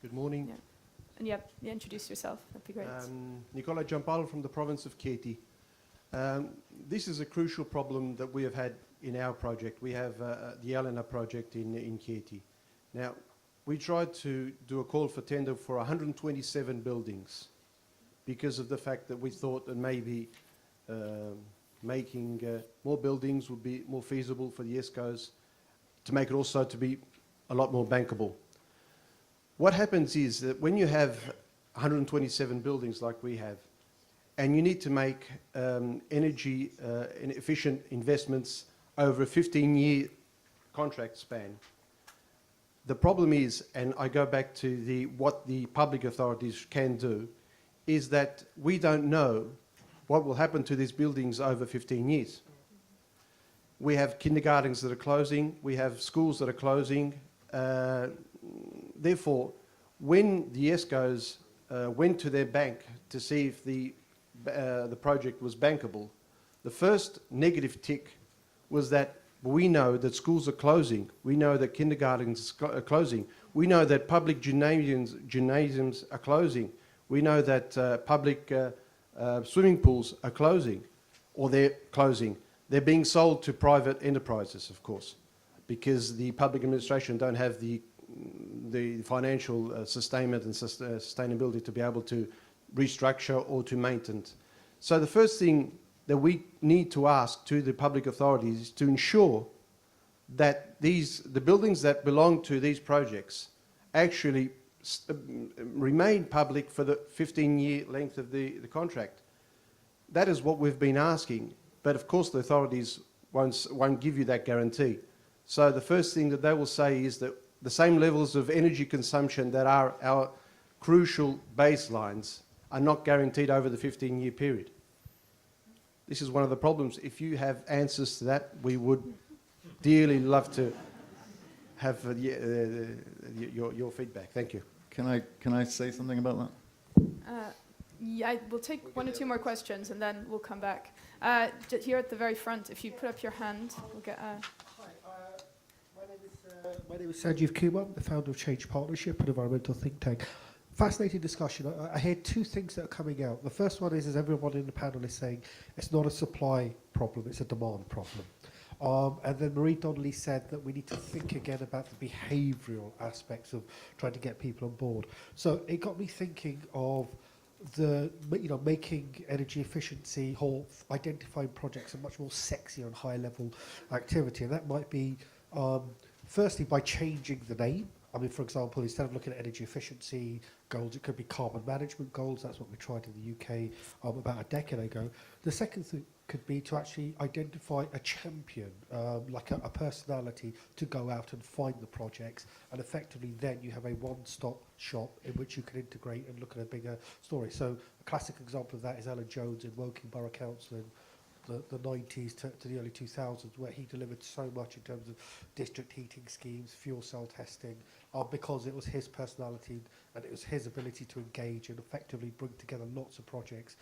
Good morning. Yeah. And introduce yourself. That'd be great. Nicola Giampaolo from the province of Chieti. This is a crucial problem that we have had in our project. We have the Elena project in Chieti. Now, we tried to do a call for tender for 127 buildings because of the fact that we thought that maybe making more buildings would be more feasible for the ESCOs to make it also to be a lot more bankable. What happens is that when you have 127 buildings like we have, and you need to make energy efficient investments over a 15-year contract span, the problem is, and I go back to what the public authorities can do, is that we don't know what will happen to these buildings over 15 years. We have kindergartens that are closing, we have schools that are closing. Therefore, when the ESCOs went to their bank to see if the project was bankable, the first negative tick was that we know that schools are closing, we know that kindergartens are closing, we know that public gymnasiums are closing, we know that public swimming pools are closing, or they're closing. They're being sold to private enterprises, of course, because the public administration don't have the financial sustainment and sustainability to be able to restructure or to maintain. So the first thing that we need to ask to the public authorities is to ensure that the buildings that belong to these projects actually remain public for the 15-year length of the contract. That is what we've been asking, but of course the authorities won't give you that guarantee. So the first thing that they will say is that the same levels of energy consumption that are our crucial baselines are not guaranteed over the 15-year period. This is one of the problems. If you have answers to that, we would dearly love to have your feedback. Thank you. Can I say something about that? Yeah, we'll take one or two more questions and then we'll come back. Here at the very front, if you put up your hand, we'll get a... My name is Sanjeev Kumar, the founder of Change Partnership, an environmental think tank. Fascinating discussion. I hear two things that are coming out. The first one is, as everyone in the panel is saying, it's not a supply problem, it's a demand problem. And then Marie Donnelly said that we need to think again about the behavioural aspects of trying to get people on board. So it got me thinking of making energy efficiency or identifying projects a much more sexy and high level activity. And that might be firstly by changing the name. I mean, for example, instead of looking at energy efficiency goals, it could be carbon management goals. That's what we tried in the UK about a decade ago. The second thing could be to actually identify a champion, like a personality, to go out and find the projects, and effectively then you have a one-stop shop in which you can integrate and look at a bigger story. So a classic example of that is Alan Jones in Woking Borough Council in the 90s to the early 2000s, where he delivered so much in terms of district heating schemes, fuel cell testing, because it was his personality and it was his ability to engage and effectively bring together lots of projects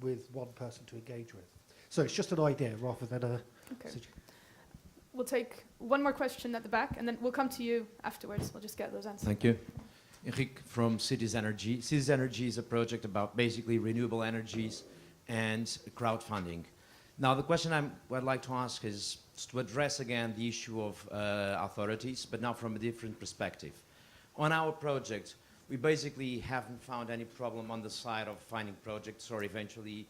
with one person to engage with. So it's just an idea rather than a... Okay. We'll take one more question at the back and then we'll come to you afterwards. We'll just get those answers. Thank you. Enrique from Cities Energy. Cities Energy is a project about basically renewable energies and crowdfunding. Now, the question I'd like to ask is to address again the issue of authorities, but now from a different perspective. On our project, we basically haven't found any problem on the side of finding projects or eventually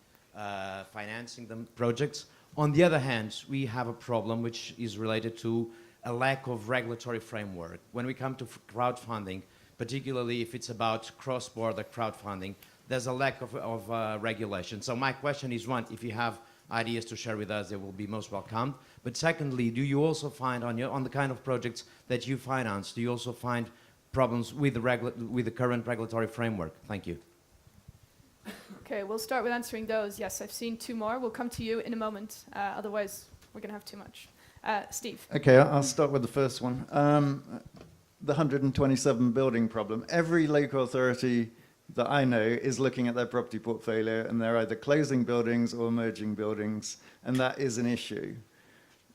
financing the projects. On the other hand, we have a problem which is related to a lack of regulatory framework. When we come to crowdfunding, particularly if it's about cross-border crowdfunding, there's a lack of regulation. So my question is, one, if you have ideas to share with us, they will be most welcome. But secondly, do you also find on the kind of projects that you finance, do you also find problems with the current regulatory framework? Thank you. Okay, we'll start with answering those. Yes, I've seen two more. We'll come to you in a moment. Otherwise, we're going to have too much. Steve. Okay, I'll start with the first one. The 127 building problem. Every local authority that I know is looking at their property portfolio and they're either closing buildings or merging buildings, and that is an issue.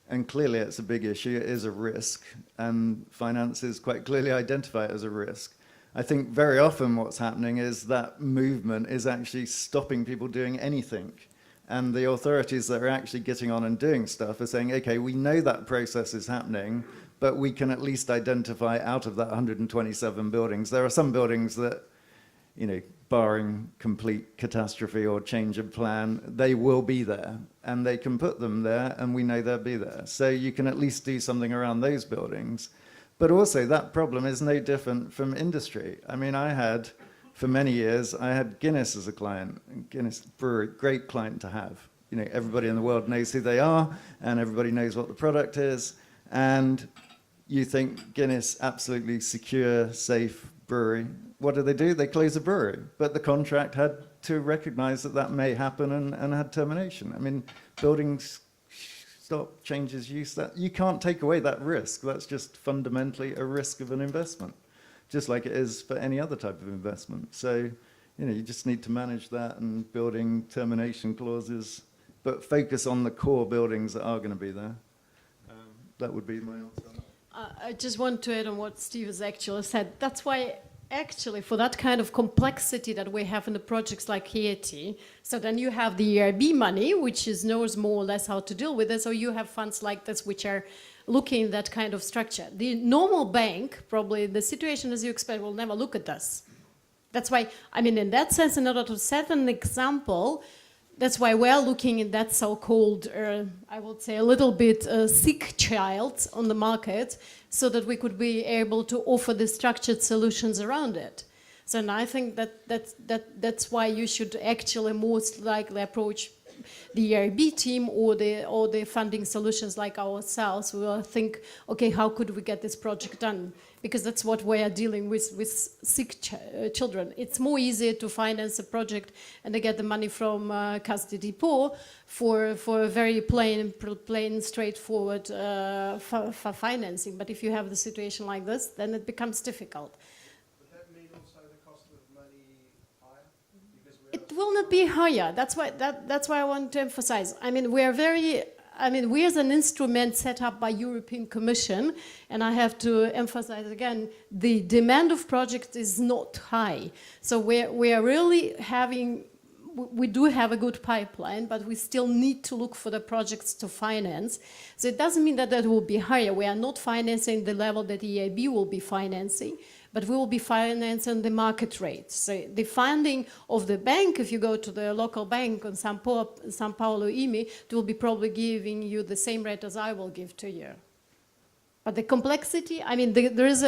And clearly it's a big issue, it is a risk, and finances quite clearly identify it as a risk. I think very often what's happening is that movement is actually stopping people doing anything. And the authorities that are actually getting on and doing stuff are saying, okay, we know that process is happening, but we can at least identify out of that 127 buildings. There are some buildings that, you know, barring complete catastrophe or change of plan, they will be there and they can put them there and we know they'll be there. So you can at least do something around those buildings. But also that problem is no different from industry. I mean, for many years, I had Guinness as a client. Guinness Brewery, great client to have. You know, everybody in the world knows who they are and everybody knows what the product is. And you think Guinness, absolutely secure, safe brewery. What do? They close a brewery. But the contract had to recognize that that may happen and had termination. I mean, buildings stop, changes use, that you can't take away that risk. That's just fundamentally a risk of an investment, just like it is for any other type of investment. So, you know, you just need to manage that and building termination clauses, but focus on the core buildings that are going to be there. That would be my answer. I just want to add on what Steve has actually said. That's why actually for that kind of complexity that we have in the projects like Haiti, so then you have the EIB money, which knows more or less how to deal with it, so you have funds like this which are looking at that kind of structure. The normal bank, probably the situation as you expect, will never look at this. That's why, I mean, in that sense, in order to set an example, that's why we're looking at that so-called, I would say, a little bit sick child on the market, so that we could be able to offer the structured solutions around it. So and I think that's why you should actually most likely approach the EIB team or the funding solutions like ourselves. We will think, okay, how could we get this project done? Because that's what we are dealing with sick children. It's more easier to finance a project and to get the money from Caisse de dépôt for a very plain, straightforward for financing. But if you have the situation like this, then it becomes difficult. Would that mean also the cost of money higher? Because It will not be higher. That's why I want to emphasize. I mean, we as an instrument set up by European Commission, and I have to emphasize again, the demand of projects is not high. So we are really we do have a good pipeline, but we still need to look for the projects to finance. So it doesn't mean that will be higher. We are not financing the level that EIB will be financing, but we will be financing the market rate. So the funding of the bank, if you go to the local bank in São Paulo, IMI, it will be probably giving you the same rate as I will give to you. But the complexity, I mean, there is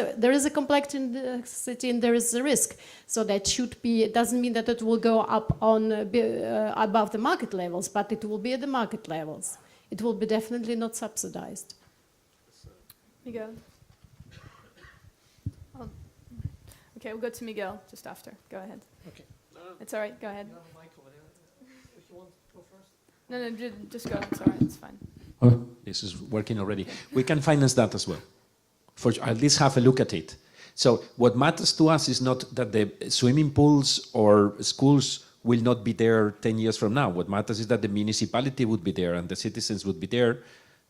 a complexity and there is a risk. So that should be, it doesn't mean that it will go up on above the market levels, but it will be at the market levels. It will be definitely not subsidized. Miguel. Okay, we'll go to Miguel just after. Go ahead. Okay. It's all right. Go ahead. No, Michael, if you want to go first. No, just go. It's all right. It's fine. Oh, this is working already. We can finance that as well. For at least have a look at it. So what matters to us is not that the swimming pools or schools will not be there 10 years from now. What matters is that the municipality would be there and the citizens would be there.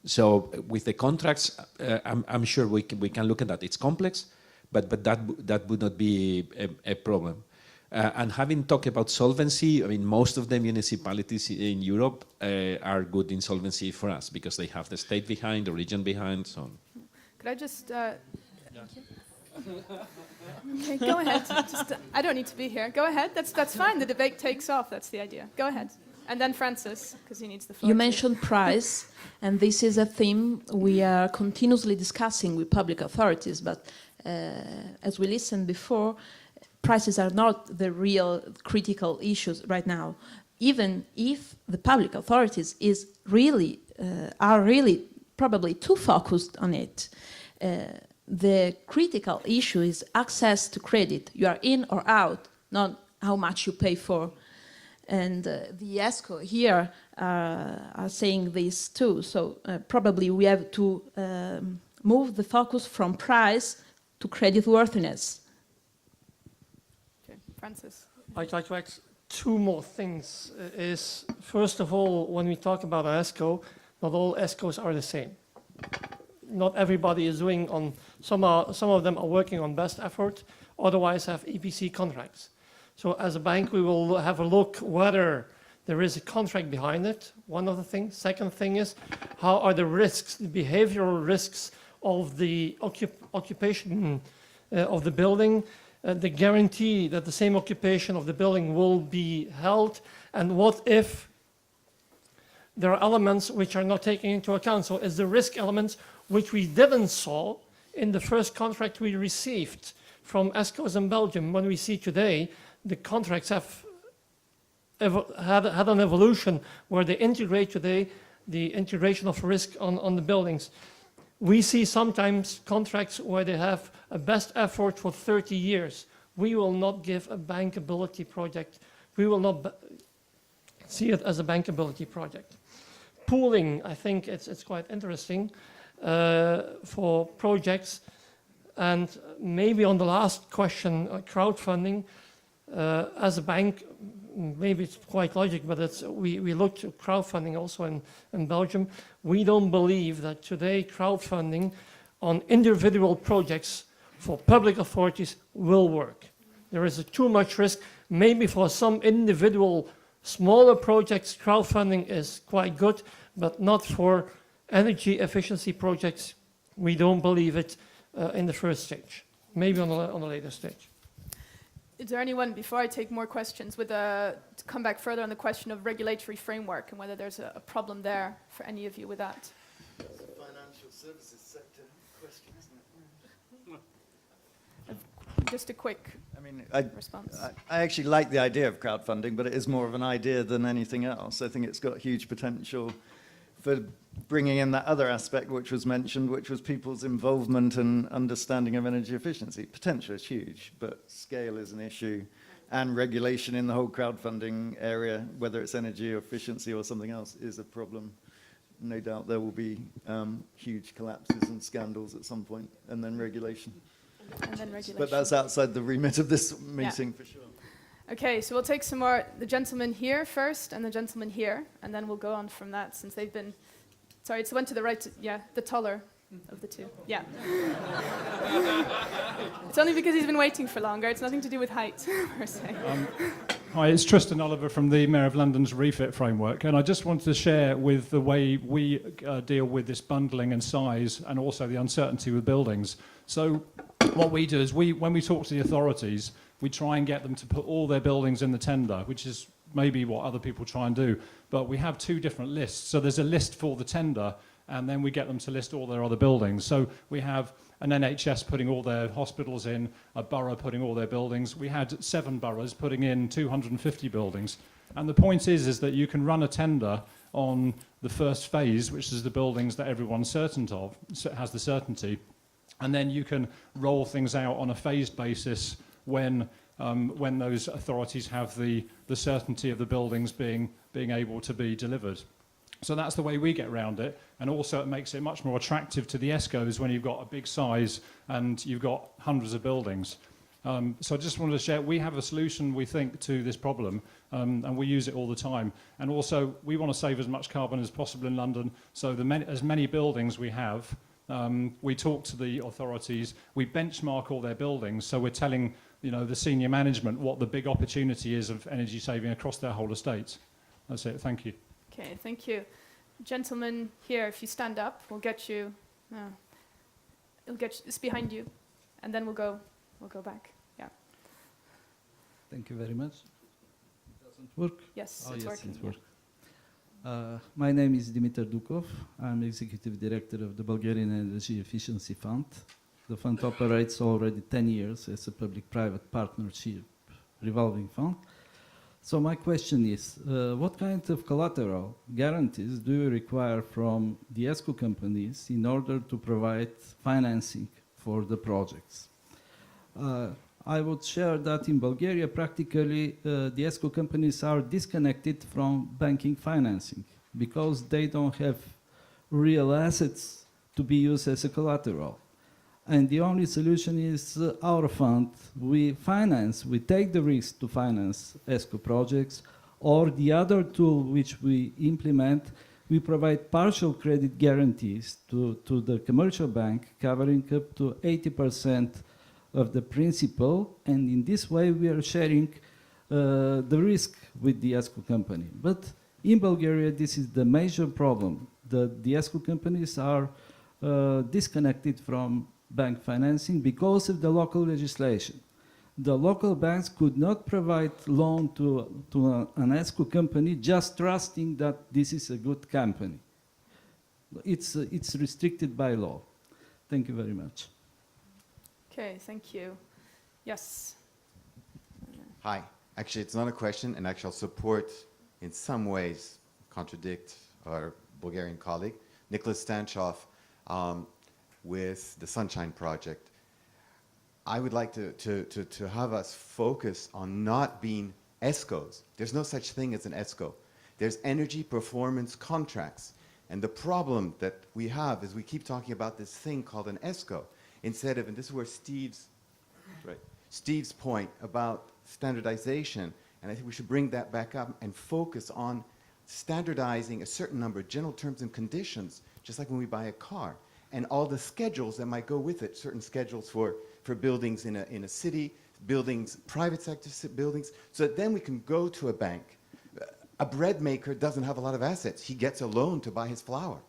So with the contracts, I'm sure we can look at that. It's complex, but that would not be a problem. And having talked about solvency, I mean, most of the municipalities in Europe are good in solvency for us because they have the state behind, the region behind, so on. Could I just... Okay, go ahead. I don't need to be here. Go ahead. That's fine. The debate takes off. That's the idea. Go ahead. And then Francis, because he needs the floor. You mentioned price, and this is a theme we are continuously discussing with public authorities, but as we listened before, prices are not the real critical issues right now. Even if the public authorities are really probably too focused on it, the critical issue is access to credit. You are in or out, not how much you pay for. And the ESCO here are saying this too. So probably we have to move the focus from price to creditworthiness. Okay, Francis. I'd like to add two more things. Is first of all, when we talk about ESCO, not all ESCOs are the same. Not everybody is doing on, some of them are working on best effort, otherwise have EPC contracts. So as a bank, we will have a look whether there is a contract behind it, one of the things. Second thing is, how are the risks, the behavioral risks of the occupation of the building, the guarantee that the same occupation of the building will be held, and what if there are elements which are not taken into account. So is the risk elements which we didn't saw in the first contract we received from ESCOs in Belgium. When we see today, the contracts have had an evolution where they integrate today the integration of risk on the buildings. We see sometimes contracts where they have a best effort for 30 years. We will not give a bankability project. We will not see it as a bankability project. Pooling, I think it's quite interesting for projects. And maybe on the last question, crowdfunding, as a bank, maybe it's quite logic, but we looked at crowdfunding also in Belgium. We don't believe that today crowdfunding on individual projects for public authorities will work. There is too much risk. Maybe for some individual smaller projects, crowdfunding is quite good, but not for energy efficiency projects. We don't believe it in the first stage. Maybe on a later stage. Is there anyone, before I take more questions, to come back further on the question of regulatory framework and whether there's a problem there for any of you with that? That's a financial services sector question, isn't it? Just a quick response. I actually like the idea of crowdfunding, but it is more of an idea than anything else. I think it's got huge potential for bringing in that other aspect which was mentioned, which was people's involvement and understanding of energy efficiency. Potential is huge, but scale is an issue, and regulation in the whole crowdfunding area, whether it's energy efficiency or something else, is a problem. No doubt there will be huge collapses and scandals at some point, and then regulation. And then regulation. But that's outside the remit of this meeting, for sure. Okay, so we'll take some more, the gentleman here first and the gentleman here, and then we'll go on from that since they've been, sorry, it's the one to the right, the taller of the two, It's only because he's been waiting for longer, it's nothing to do with height, per se. Hi, it's Tristan Oliver from the Mayor of London's refit framework, and I just wanted to share with the way we deal with this bundling and size and also the uncertainty with buildings. So what we do is when we talk to the authorities, we try and get them to put all their buildings in the tender, which is maybe what other people try and do. But we have two different lists. So there's a list for the tender, and then we get them to list all their other buildings. So we have an NHS putting all their hospitals in, a borough putting all their buildings. We had 7 boroughs putting in 250 buildings. And the point is that you can run a tender on the first phase, which is the buildings that everyone's certain of, has the certainty. And then you can roll things out on a phased basis when those authorities have the certainty of the buildings being able to be delivered. So that's the way we get around it, and also it makes it much more attractive to the ESCOs when you've got a big size and you've got hundreds of buildings. So I just wanted to share, we have a solution, we think, to this problem, and we use it all the time. And also, we want to save as much carbon as possible in London, so as many buildings we have, we talk to the authorities, we benchmark all their buildings, so we're telling the senior management what the big opportunity is of energy saving across their whole estate. That's it, thank you. Okay, thank you. Gentleman here, if you stand up, we'll get you, it's behind you, and then we'll go back, Thank you very much. It doesn't work? Yes, oh, it's yes, working. It works. My name is Dimitar Dukov. I'm Executive Director of the Bulgarian Energy Efficiency Fund. The fund operates already 10 years as a public-private partnership revolving fund. So my question is, what kind of collateral guarantees do you require from the ESCO companies in order to provide financing for the projects? I would share that in Bulgaria, practically the ESCO companies are disconnected from banking financing because they don't have real assets to be used as a collateral. And the only solution is our fund. We take the risk to finance ESCO projects, or the other tool which we implement, we provide partial credit guarantees to the commercial bank covering up to 80% of the principal, and in this way we are sharing the risk with the ESCO company. But in Bulgaria, this is the major problem. The ESCO companies are disconnected from bank financing because of the local legislation. The local banks could not provide loan to an ESCO company just trusting that this is a good company. It's restricted by law. Thank you very much. Okay, thank you. Yes. Hi. Actually, it's not a question, and actually I'll support, in some ways, contradict our Bulgarian colleague, Nicholas Stanchov, with the Sunshine Project. I would like to have us focus on not being ESCOs. There's no such thing as an ESCO. There's energy performance contracts. And the problem that we have is we keep talking about this thing called an ESCO instead of, and this is where Steve's point about standardization, and I think we should bring that back up and focus on standardizing a certain number of general terms and conditions, just like when we buy a car, and all the schedules that might go with it, certain schedules for buildings in a city, buildings, private sector buildings, so that then we can go to a bank. A bread maker doesn't have a lot of assets. He gets a loan to buy his flour.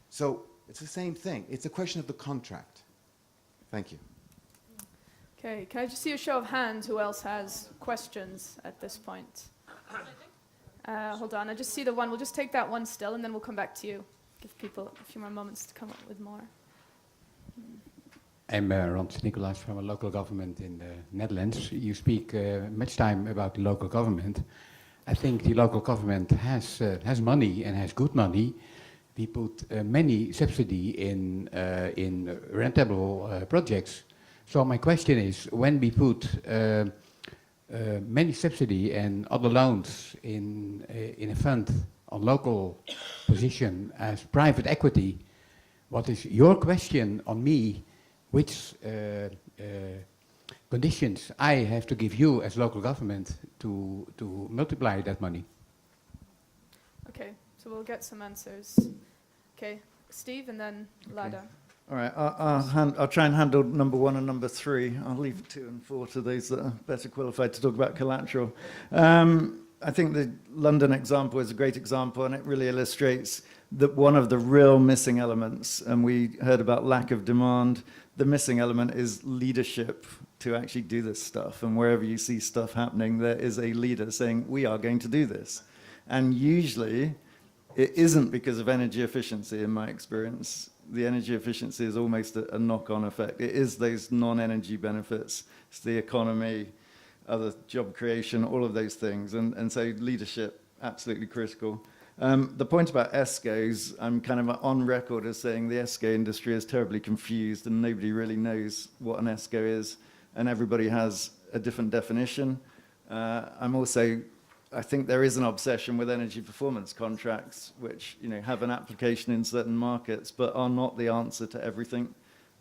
So it's the same thing. It's a question of the contract. Thank you. Okay, can I just see a show of hands who else has questions at this point? Hold on, I just see the one. We'll just take that one still, and then we'll come back to you. Give people a few more moments to come up with more. I'm Rans Nicolaas from a local government in the Netherlands. You speak much time about the local government. I think the local government has money and has good money. We put many subsidy in rentable projects. So my question is, when we put many subsidy and other loans in a fund on local position as private equity, what is your question on me? Which conditions I have to give you as local government to multiply that money? Okay, so we'll get some answers. Okay, Steve and then Lada. All right, I'll try and handle number 1 and number 3. I'll leave 2 and 4 to those that are better qualified to talk about collateral. I think the London example is a great example, and it really illustrates that one of the real missing elements, and we heard about lack of demand, the missing element is leadership to actually do this stuff. And wherever you see stuff happening, there is a leader saying, we are going to do this. And usually, it isn't because of energy efficiency, in my experience. The energy efficiency is almost a knock-on effect. It is those non-energy benefits. It's the economy, other job creation, all of those things. And so leadership, absolutely critical. The point about ESCOs, I'm kind of on record as saying the ESCO industry is terribly confused and nobody really knows what an ESCO is, and everybody has a different definition. I think there is an obsession with energy performance contracts, which have an application in certain markets, but are not the answer to everything.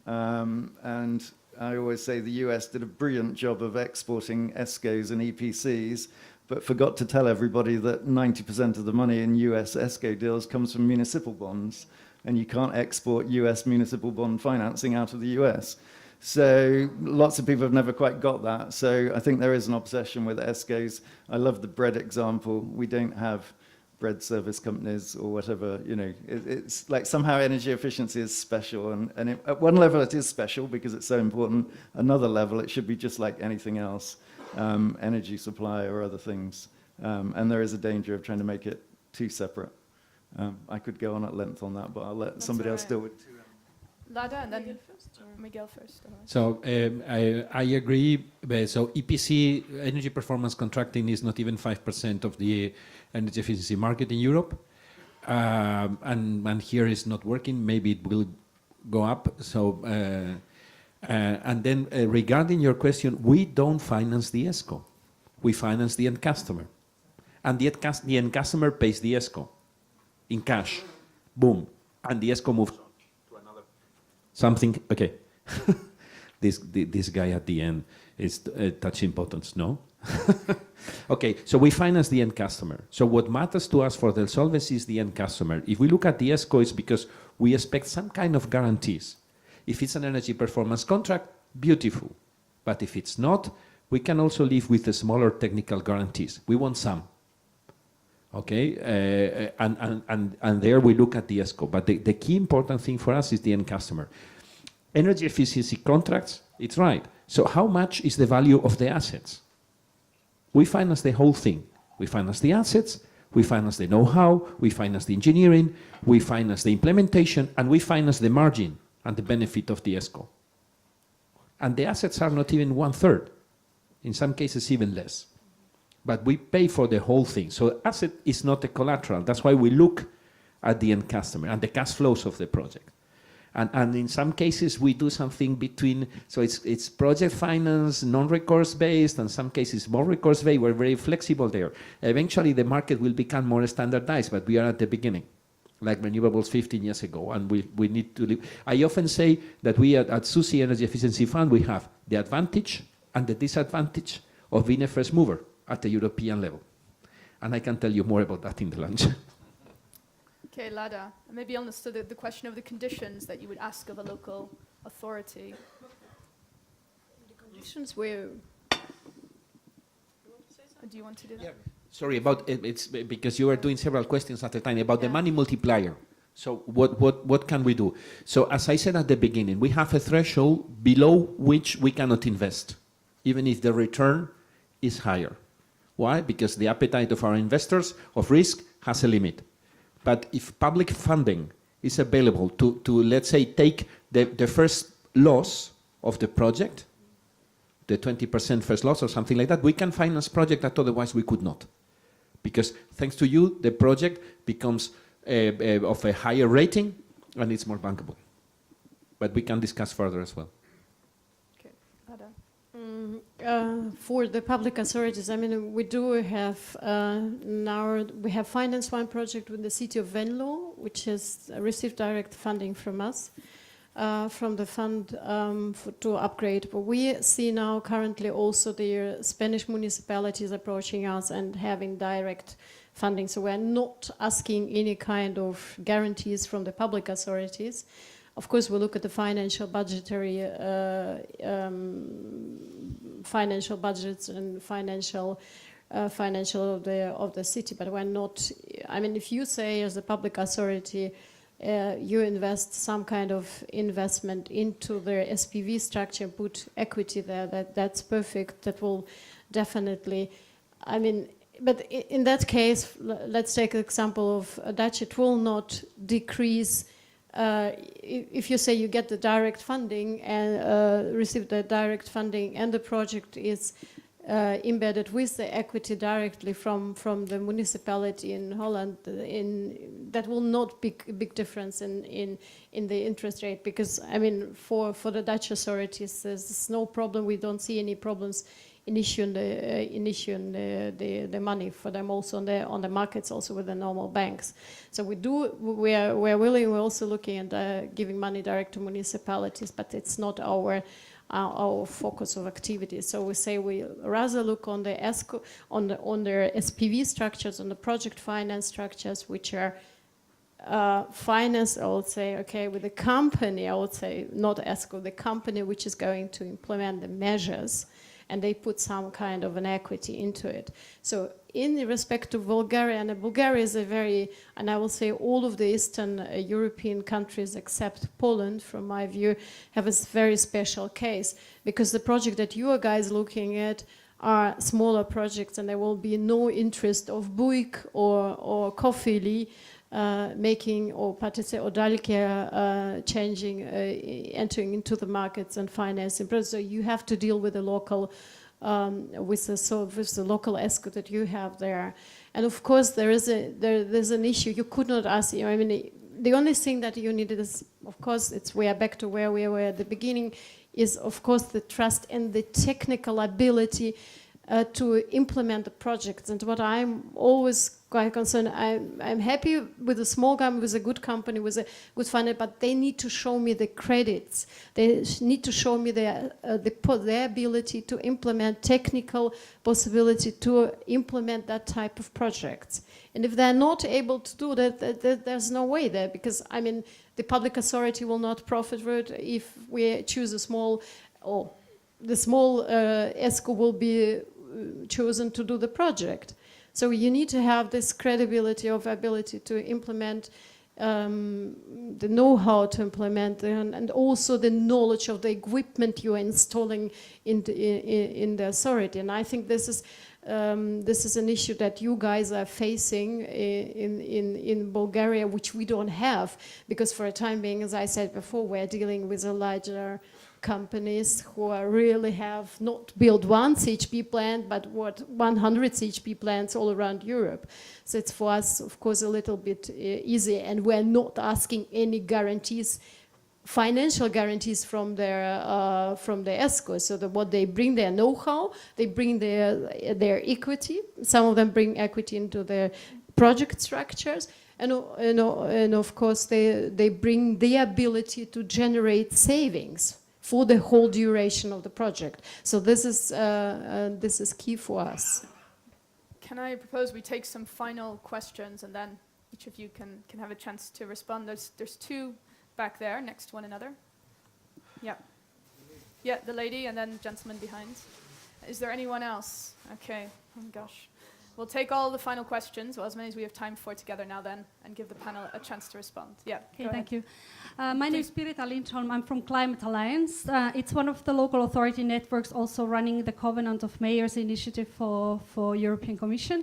And I always say the US did a brilliant job of exporting ESCOs and EPCs, but forgot to tell everybody that 90% of the money in US ESCO deals comes from municipal bonds, and you can't export US municipal bond financing out of the US. So lots of people have never quite got that. So I think there is an obsession with ESCOs. I love the bread example. We don't have bread service companies or whatever. It's like somehow energy efficiency is special, and at one level it is special because it's so important. Another level, it should be just like anything else. Energy supply or other things, and there is a danger of trying to make it too separate. I could go on at length on that, but I'll let somebody else deal with it. Lada and then Miguel first. So I agree. So EPC, energy performance contracting, is not even 5% of the energy efficiency market in Europe, and here is not working. Maybe it will go up. So. And then regarding your question, we don't finance the ESCO. We finance the end customer. And the end customer pays the ESCO in cash. Boom. And the ESCO moves on to another something. Okay. This guy at the end is touching buttons, no? Okay, so we finance the end customer. So what matters to us for the solvency is the end customer. If we look at the ESCO, it's because we expect some kind of guarantees. If it's an energy performance contract, beautiful. But if it's not, we can also live with the smaller technical guarantees. We want some. Okay, and there we look at the ESCO. But the key important thing for us is the end customer. Energy efficiency contracts, it's right. So how much is the value of the assets? We finance the whole thing. We finance the assets, we finance the know-how, we finance the engineering, we finance the implementation, and we finance the margin and the benefit of the ESCO. And the assets are not even 1/3. In some cases, even less. But we pay for the whole thing. So asset is not a collateral. That's why we look at the end customer and the cash flows of the project. And in some cases, we do something between, so it's project finance, non-recourse based, and some cases more recourse based. We're very flexible there. Eventually, the market will become more standardized, but we are at the beginning, like renewables 15 years ago, and we need to live. I often say that we at SUSI Energy Efficiency Fund, we have the advantage and the disadvantage of being a first mover at the European level. And I can tell you more about that in the lunch. Okay, Lada, maybe on the question of the conditions that you would ask of a local authority. The conditions where... Do you want to do that? Yeah. Sorry, it's because you were doing several questions at a time about the money multiplier. So what can we do? So as I said at the beginning, we have a threshold below which we cannot invest, even if the return is higher. Why? Because the appetite of our investors of risk has a limit. But if public funding is available to let's say, take the first loss of the project, the 20% first loss or something like that, we can finance project that otherwise we could not. Because thanks to you, the project becomes of a higher rating and it's more bankable. But we can discuss further as well. Okay, Ada. For the public authorities, I mean, we do have now, we have financed one project with the city of Venlo, which has received direct funding from us, from the fund to upgrade. But we see now currently also the Spanish municipalities approaching us and having direct funding. So we're not asking any kind of guarantees from the public authorities. Of course, we look at the financial budgetary, financial budgets and financial of the city, but we're not. I mean, if you say as a public authority, you invest some kind of investment into their SPV structure, put equity there, that's perfect. That will definitely. I mean. But in that case, let's take the example of Dutch. It will not decrease. If you say you get the direct funding and receive the direct funding and the project is embedded with the equity directly from the municipality in Holland, that will not be a big difference in the interest rate, because I mean for the Dutch authorities there's no problem. We don't see any problems in issuing the money for them also on the markets, also with the normal banks. So we're willing. We're also looking at giving money direct to municipalities, but it's not our focus of activity. So we say we rather look on the ESCO, on their SPV structures, on the project finance structures, which are finance, I would say, okay, with the company, I would say, not ESCO, the company which is going to implement the measures, and they put some kind of an equity into it. So in respect to Bulgaria, and Bulgaria is a very, and I will say all of the Eastern European countries except Poland, from my view, have a very special case, because the project that you are guys looking at are smaller projects, and there will be no interest of Buick or Kofili making or participate or Dalkia changing, entering into the markets and financing. So you have to deal with the local, with the local ESCO that you have there. And of course, there's an issue. You could not ask. I mean, the only thing that you needed is, of course, we are back to where we were at the beginning, is of course the trust and the technical ability to implement the projects. And what I'm always quite concerned, I'm happy with a small company, with a good company, with a good funder, but they need to show me the credits. They need to show me their ability to implement, technical possibility to implement that type of projects. And if they're not able to do that, there's no way there, because I mean, the public authority will not profit from it if we choose a small, or the small ESCO will be chosen to do the project. So you need to have this credibility of ability to implement, the know-how to implement, and also the knowledge of the equipment you're installing in the authority. And I think this is an issue that you guys are facing in Bulgaria, which we don't have, because for a time being, as I said before, we're dealing with a larger companies who are really have not built one CHP plant, but 100 CHP plants all around Europe. So it's for us, of course, a little bit easy, and we're not asking any guarantees, financial guarantees from the ESCO. So what they bring their know-how, they bring their equity. Some of them bring equity into their project structures. And of course, they bring the ability to generate savings for the whole duration of the project. So this is key for us. Can I propose we take some final questions, and then each of you can have a chance to respond? There's two back there, next to one another. Yeah. Yeah, the lady, and then the gentleman behind. Is there anyone else? Okay. Oh my gosh. We'll take all the final questions, well, as many as we have time for together now then, and give the panel a chance to respond. Yeah, okay, thank you. My name is Pirita Lindholm. I'm from Climate Alliance. It's one of the local authority networks also running the Covenant of Mayors initiative for European Commission.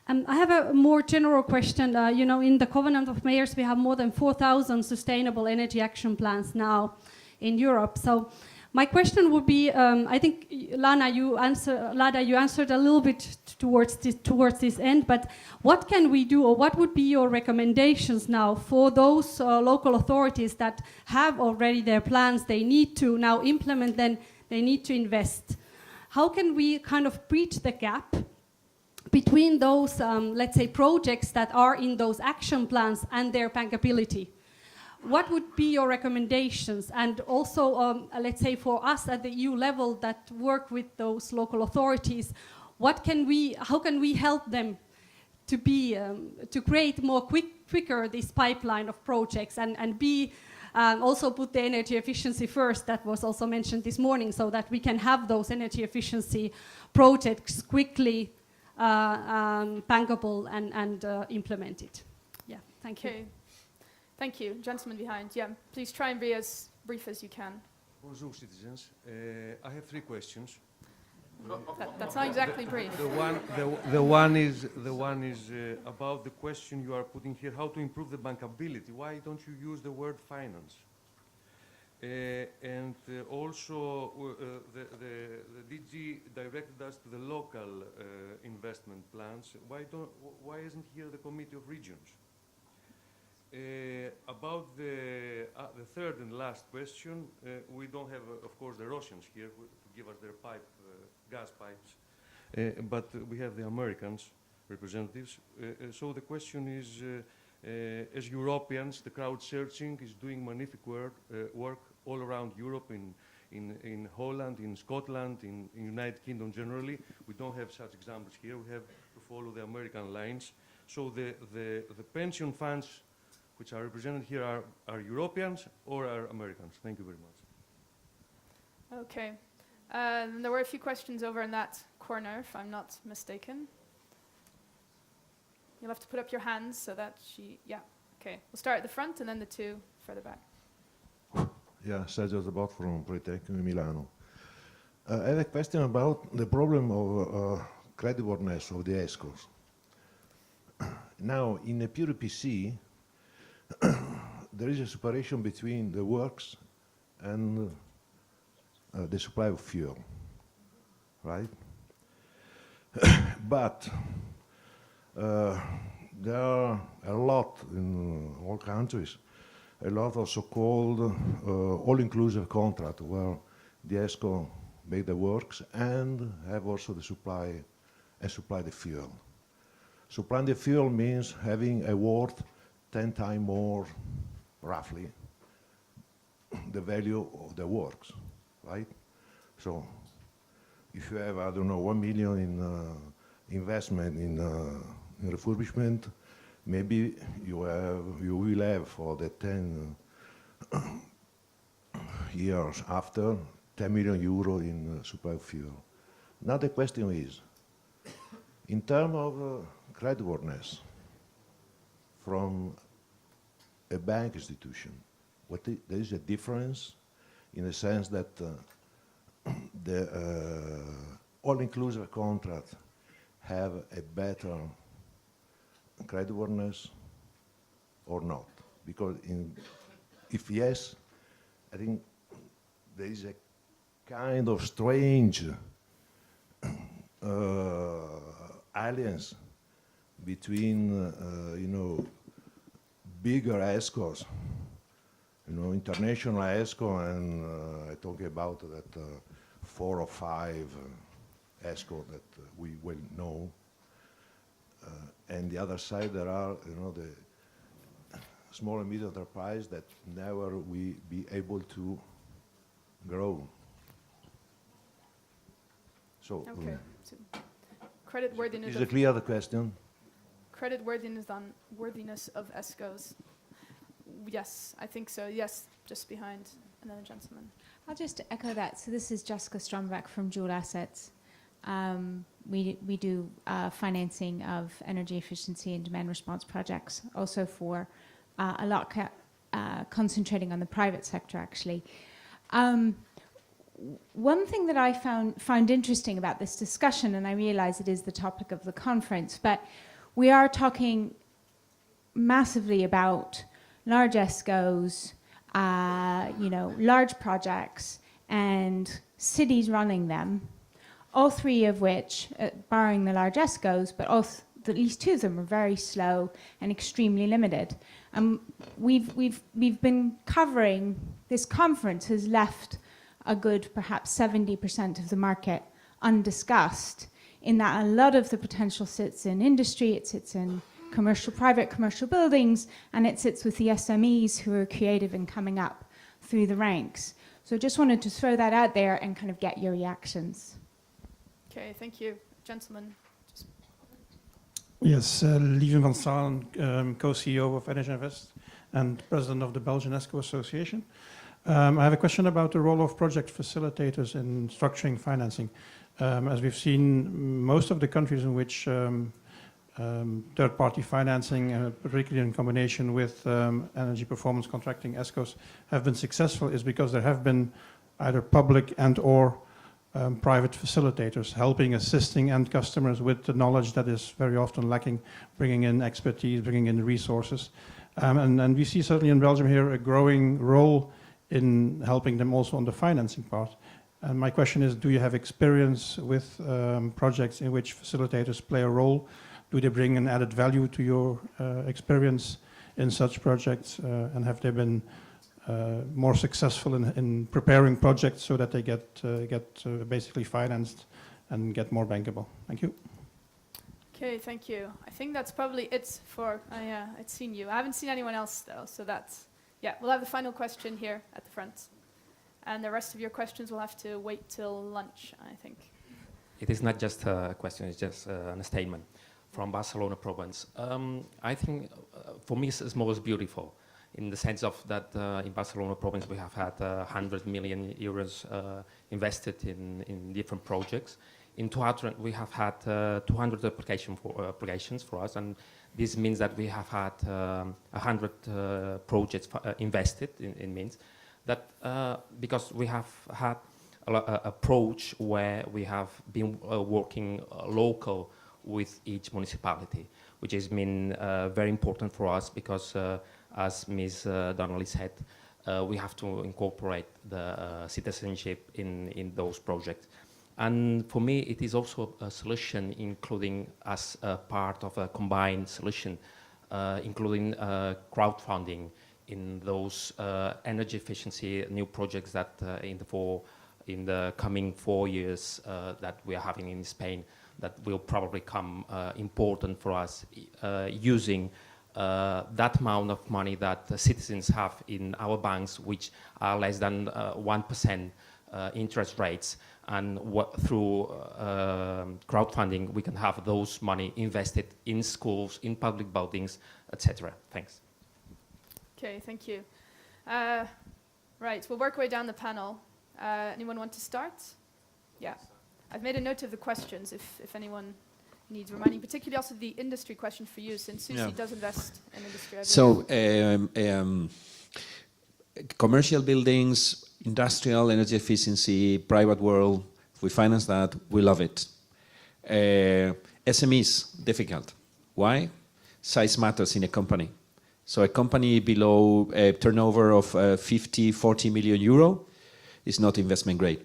I have a more general question. In the Covenant of Mayors, we have more than 4,000 sustainable energy action plans now in Europe. So my question would be, I think, Lada, you answered a little bit towards this end, but what can we do, or what would be your recommendations now for those local authorities that have already their plans, they need to now implement, then they need to invest? How can we kind of bridge the gap between those, let's say, projects that are in those action plans and their bankability? What would be your recommendations? And also, let's say for us at the EU level that work with those local authorities, how can we help them to create more quicker this pipeline of projects and also put the energy efficiency first, that was also mentioned this morning, so that we can have those energy efficiency projects quickly bankable and implemented. Yeah, thank you. Okay. Thank you. Gentleman behind. Yeah, please try and be as brief as you can. Bonjour, citizens. I have three questions. That's not exactly brief. The one is about the question you are putting here: how to improve the bankability. Why don't you use the word finance? Also, the DG directed us to the local investment plans. Why isn't here the Committee of Regions? About the third and last question, we don't have, of course, the Russians here to give us their gas pipes, but we have the Americans representatives. So the question is, as Europeans, the crowd searching is doing magnific work all around Europe, in Holland, in Scotland, in United Kingdom generally. We don't have such examples here. We have to follow the American lines. So the pension funds which are represented here are Europeans or are Americans? Thank you very much. Okay. There were a few questions over in that corner, if I'm not mistaken. You'll have to put up your hands so that yeah. Okay. We'll start at the front and then the two further back. Yeah, Sergio Zabot from Politecnico Milano. I have a question about the problem of creditworthiness of the ESCOs. Now, in a pure PC, there is a separation between the works and the supply of fuel, right? But there are a lot in all countries, a lot of so-called all-inclusive contract where the ESCO make the works and have also the supply and supply the fuel. Supplying the fuel means having a worth 10 times more, roughly, the value of the works, right? So if you have, I don't know, 1 million in investment in refurbishment, maybe you will have for the 10 years after 10 million euro in supply of fuel. Now the question is, in terms of creditworthiness from a bank institution, there is a difference in the sense that the all-inclusive contract have a better creditworthiness or not? Because if yes, I think there is a kind of strange alliance between, bigger ESCOs, international ESCO, and I talk about that 4 or 5 ESCO that we well know. And the other side, there are, the small and medium enterprise that never will be able to grow. So, Okay. So creditworthiness. Is it clear, the question? Worthiness of ESCOs. Yes, I think so. Yes, just behind another gentleman. I'll just echo that. So this is Jessica Strombeck from Dual Assets. We do financing of energy efficiency and demand response projects, also for a lot concentrating on the private sector, actually. One thing that I found interesting about this discussion, and I realize it is the topic of the conference, but we are talking massively about large ESCOs, large projects, and cities running them, all 3 of which, barring the large ESCOs, but at least 2 of them are very slow and extremely limited. We've been covering, this conference has left a good perhaps 70% of the market undiscussed, in that a lot of the potential sits in industry, it sits in private commercial buildings, and it sits with the SMEs who are creative and coming up through the ranks. So just wanted to throw that out there and kind of get your reactions. Okay, thank you. Gentlemen. Yes, Lieven van Staalen, co-CEO of Energy Invest and president of the Belgian ESCO Association. I have a question about the role of project facilitators in structuring financing. As we've seen, most of the countries in which third-party financing, particularly in combination with energy performance contracting ESCOs, have been successful is because there have been either public and or private facilitators helping, assisting end customers with the knowledge that is very often lacking, bringing in expertise, bringing in resources. And we see certainly in Belgium here a growing role in helping them also on the financing part. And my question is, do you have experience with projects in which facilitators play a role? Do they bring an added value to your experience in such projects? And have they been more successful in preparing projects so that they get basically financed and get more bankable? Thank you. Okay, thank you. I think that's probably it for, I'd seen you. I haven't seen anyone else though, so that's, yeah, we'll have the final question here at the front. And the rest of your questions will have to wait till lunch, I think. It is not just a question, it's just a statement from Barcelona province. I think for me it's most beautiful in the sense of that in Barcelona province we have had 100 million euros invested in different projects. In 200 we have had 200 applications for us, and this means that we have had 100 projects invested in means that because we have had an approach where we have been working local with each municipality, which has been very important for us because as Ms. Donnelly said, we have to incorporate the citizenship in those projects. And for me, it is also a solution, including as a part of a combined solution, including crowdfunding in those energy efficiency new projects that in the coming 4 years that we are having in Spain, that will probably come important for us, using that amount of money that the citizens have in our banks, which are less than 1% interest rates, and through crowdfunding we can have those money invested in schools, in public buildings, etc. Thanks. Okay, thank you. Right, we'll work our way down the panel. Anyone want to start? Yeah. I've made a note of the questions if anyone needs reminding, particularly also the industry question for you, since Susie does invest in industry. So, commercial buildings, industrial energy efficiency, private world, if we finance that, we love it. SMEs, difficult. Why? Size matters in a company. So a company below a turnover of 50, 40 million euro is not investment grade.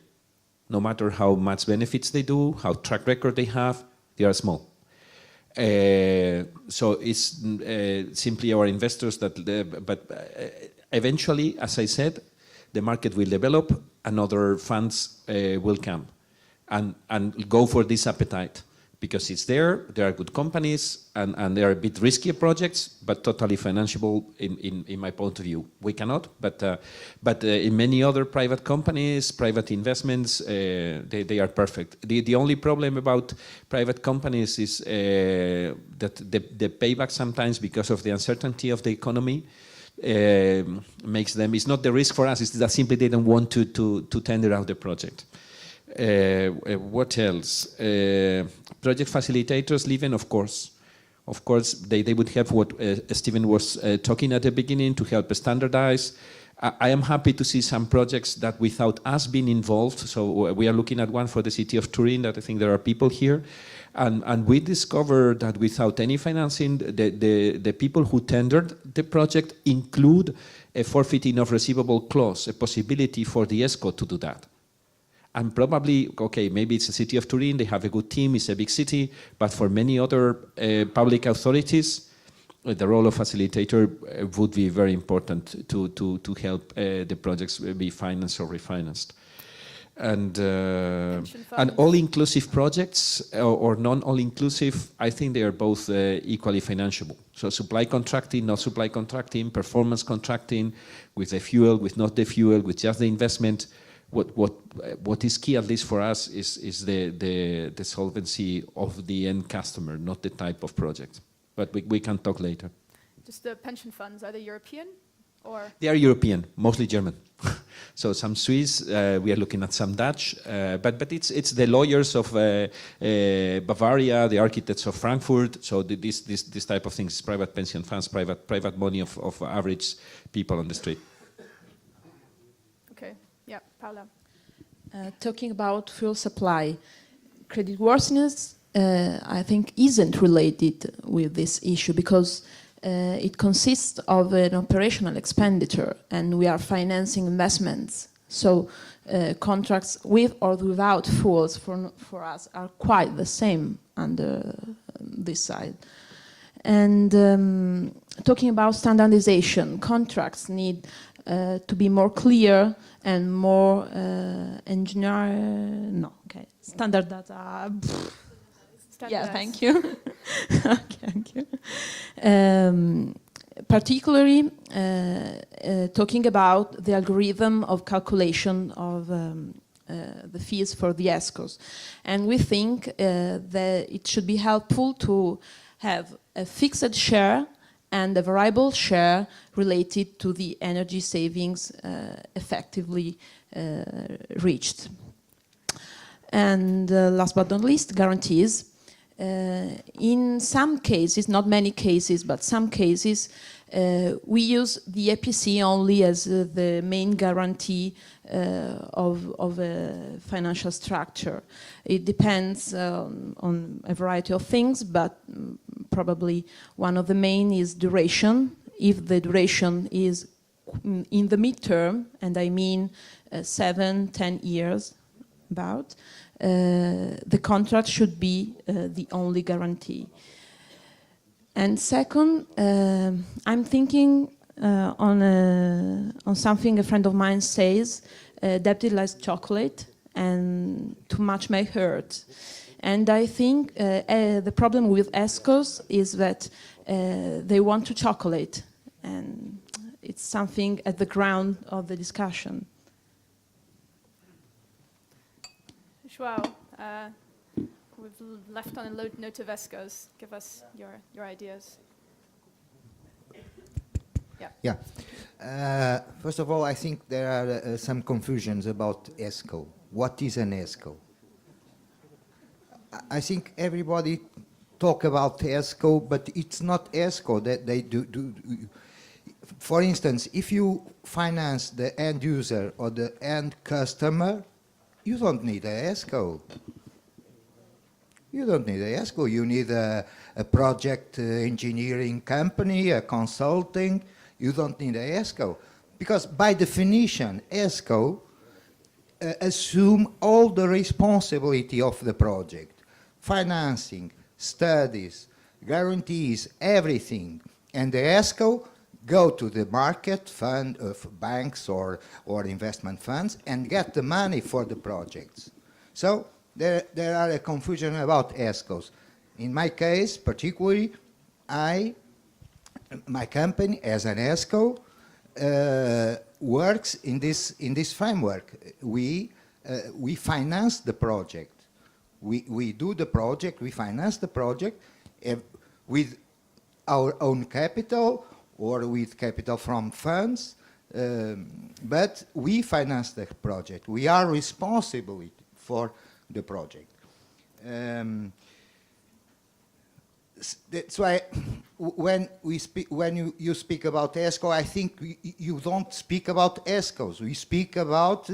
No matter how much benefits they do, how track record they have, they are small. So it's simply our investors that, eventually, as I said, the market will develop and other funds will come and go for this appetite because it's there are good companies and they are a bit riskier projects, but totally financeable in my point of view. We cannot, but in many other private companies, private investments, they are perfect. The only problem about private companies is that the payback sometimes, because of the uncertainty of the economy, makes them, it's not the risk for us, it's that simply they don't want to tender out the project. What else? Project facilitators, Lieven, of course. Of course, they would have what Stephen was talking at the beginning to help standardize. I am happy to see some projects that without us being involved, so we are looking at one for the city of Turin that I think there are people here, and we discovered that without any financing, the people who tendered the project include a forfeiting of receivable clause, a possibility for the ESCO to do that. And probably, okay, maybe it's the city of Turin, they have a good team, it's a big city, but for many other public authorities, the role of facilitator would be very important to help the projects be financed or refinanced. And all-inclusive projects or non-all-inclusive, I think they are both equally financeable. So supply contracting, not supply contracting, performance contracting, with the fuel, with not the fuel, with just the investment. What is key, at least for us, is the solvency of the end customer, not the type of project. But we can talk later. Just the pension funds, are they European or? They are European, mostly German. So some Swiss, we are looking at some Dutch, but it's the lawyers of Bavaria, the architects of Frankfurt. So this type of things, private pension funds, private money of average people on the street. Yeah, Paula. Talking about fuel supply, creditworthiness, I think, isn't related with this issue because it consists of an operational expenditure and we are financing investments. So contracts with or without fuels for us are quite the same under this side. And talking about standardization, contracts need to be more clear and more standard data. Yeah, thank you. Thank you. Particularly talking about the algorithm of calculation of the fees for the ESCOs. And we think that it should be helpful to have a fixed share and a variable share related to the energy savings effectively reached. And last but not least, guarantees. In some cases, not many cases, but some cases, we use the EPC only as the main guarantee of a financial structure. It depends on a variety of things, but probably one of the main is duration. If the duration is in the midterm, and I mean 7-10 years about, the contract should be the only guarantee. And second, I'm thinking on something a friend of mine says, debt is like chocolate and too much may hurt. And I think the problem with ESCOs is that they want to chocolate, and it's something at the ground of the discussion. Joao, we've left on a note of ESCOs. Give us your ideas. Yeah. First of all, I think there are some confusions about ESCO. What is an ESCO? I think everybody talk about ESCO, but it's not ESCO that they do. For instance, if you finance the end user or the end customer, you don't need a ESCO. You don't need a ESCO. You need a project engineering company, a consulting. You don't need a ESCO. Because by definition, ESCO assume all the responsibility of the project. Financing, studies, guarantees, everything. And the ESCO go to the market fund of banks or investment funds and get the money for the projects. So there are a confusion about ESCOs. In my case, particularly, my company as an ESCO works in this framework. We finance the project. We do the project, we finance the project with our own capital or with capital from funds, but we finance the project. We are responsible for the project. That's why when you speak about ESCO, I think you don't speak about ESCOs. We speak about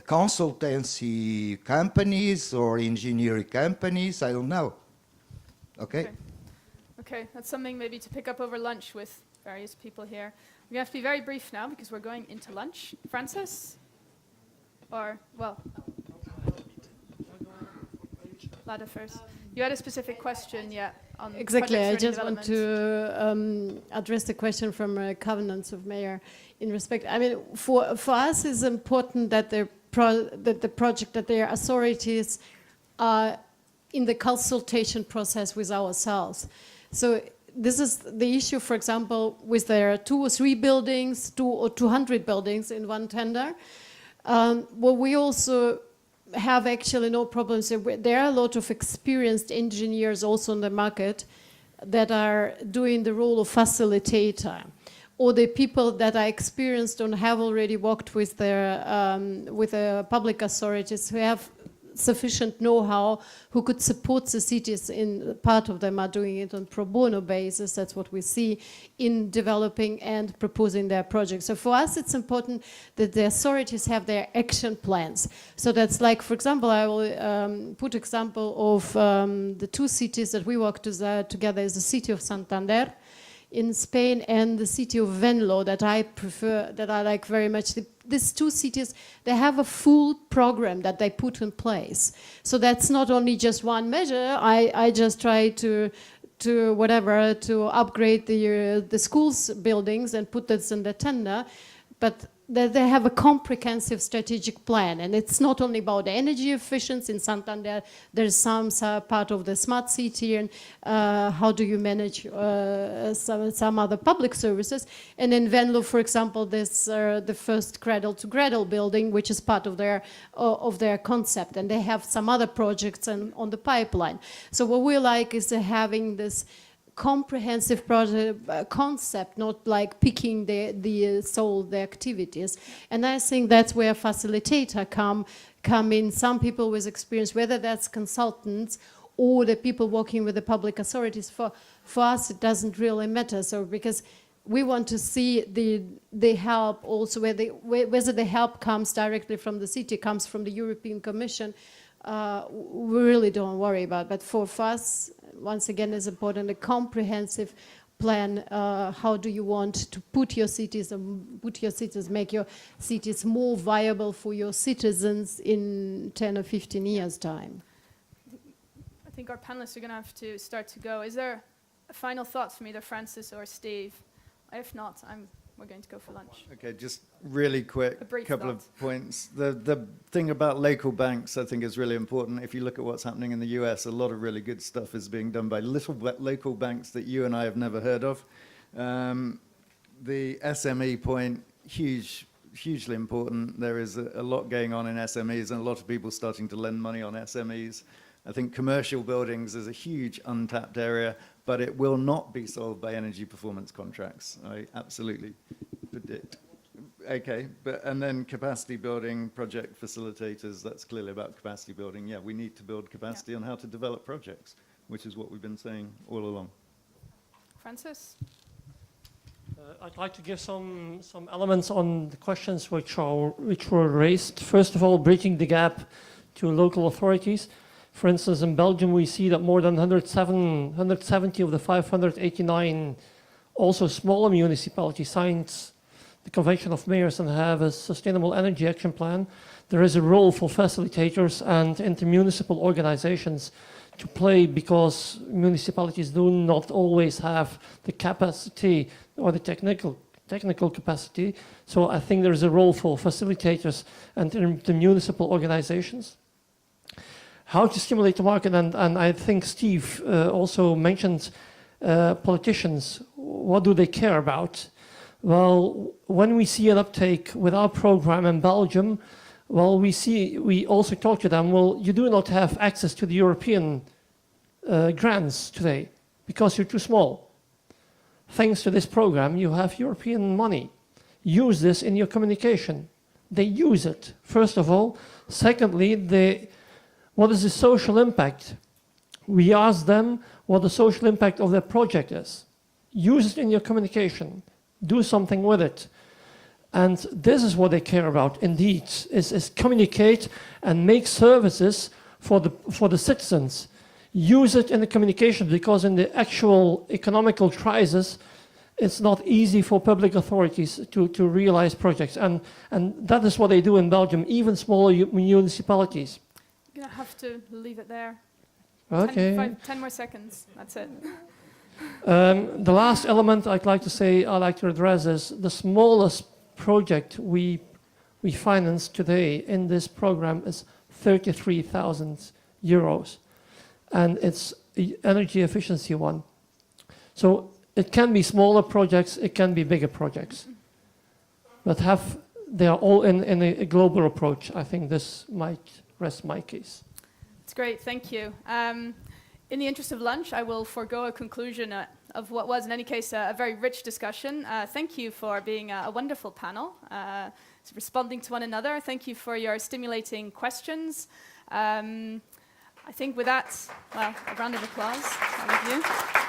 consultancy companies or engineering companies. I don't know. Okay. Okay, that's something maybe to pick up over lunch with various people here. We have to be very brief now because we're going into lunch. Francis? Or, well, Lada first. You had a specific question, yeah, on exactly. I projects just ready want to address the question from Covenants of Mayor in respect. I mean, for us, it's important that the project, that their authorities are in the consultation process with ourselves. So this is the issue, for example, with there 2 or 3 buildings, 2 or 200 buildings in one tender. Well, we also have actually no problems. There are a lot of experienced engineers also in the market that are doing the role of facilitator, or the people that are experienced and have already worked with the public authorities who have sufficient know-how, who could support the cities. In part of them are doing it on pro bono basis. That's what we see in developing and proposing their projects. So for us, it's important that the authorities have their action plans. So that's like, for example, I will put example of the 2 cities that we work together is the city of Santander in Spain and the city of Venlo that I prefer, that I like very much. These 2 cities, they have a full program that they put in place. So that's not only just one measure. I just try to upgrade the schools buildings and put this in the tender, but they have a comprehensive strategic plan, and it's not only about energy efficiency. In Santander, there's some part of the smart city and how do you manage some other public services. And in Venlo, for example, there's the first cradle-to-cradle building, which is part of their concept, and they have some other projects on the pipeline. So what we like is having this comprehensive project concept, not like picking the activities. And I think that's where facilitator come in. Some people with experience, whether that's consultants or the people working with the public authorities. For us, it doesn't really matter. So because we want to see the help also, whether the help comes directly from the city, comes from the European Commission, we really don't worry about. But for us, once again, is important a comprehensive plan. How do you want to put your cities, make your cities more viable for your citizens in 10 or 15 years' time? I think our panelists are going to have to start to go. Is there a final thought from either Francis or Steve? If not, we're going to go for lunch. Okay, just really quick, couple of points. The thing about local banks, I think, is really important. If you look at what's happening in the US, a lot of really good stuff is being done by little local banks that you and I have never heard of. The SME point, hugely important. There is a lot going on in SMEs and a lot of people starting to lend money on SMEs. I think commercial buildings is a huge untapped area, but it will not be solved by energy performance contracts. I absolutely predict. Okay, and then capacity building, project facilitators, that's clearly about capacity building. Yeah, we need to build capacity on how to develop projects, which is what we've been saying all along. Francis? I'd like to give some elements on the questions which were raised. First of all, bridging the gap to local authorities. For instance, in Belgium, we see that more than 170 of the 589 also smaller municipalities signed the Convention of Mayors and have a sustainable energy action plan. There is a role for facilitators and intermunicipal organizations to play because municipalities do not always have the capacity or the technical capacity. So I think there is a role for facilitators and the municipal organizations. How to stimulate the market, and I think Steve also mentioned politicians. What do they care about? Well, when we see an uptake with our program in Belgium, well, we also talk to them, well, you do not have access to the European grants today because you're too small. Thanks to this program, you have European money. Use this in your communication. They use it, first of all. Secondly, what is the social impact? We ask them what the social impact of their project is. Use it in your communication. Do something with it. And this is what they care about, indeed, is communicate and make services for the citizens. Use it in the communication, because in the actual economical crisis, it's not easy for public authorities to realize projects. And that is what they do in Belgium, even smaller municipalities. I'm going to have to leave it there. Okay. 10 more seconds, that's it. The last element I'd like to address is the smallest project we finance today in this program is 33,000 euros. And it's the energy efficiency one. So it can be smaller projects, it can be bigger projects. But they are all in a global approach. I think this might rest my case. It's great, thank you. In the interest of lunch, I will forego a conclusion of what was, in any case, a very rich discussion. Thank you for being a wonderful panel, responding to one another. Thank you for your stimulating questions. I think with that, well, a round of applause. All of you.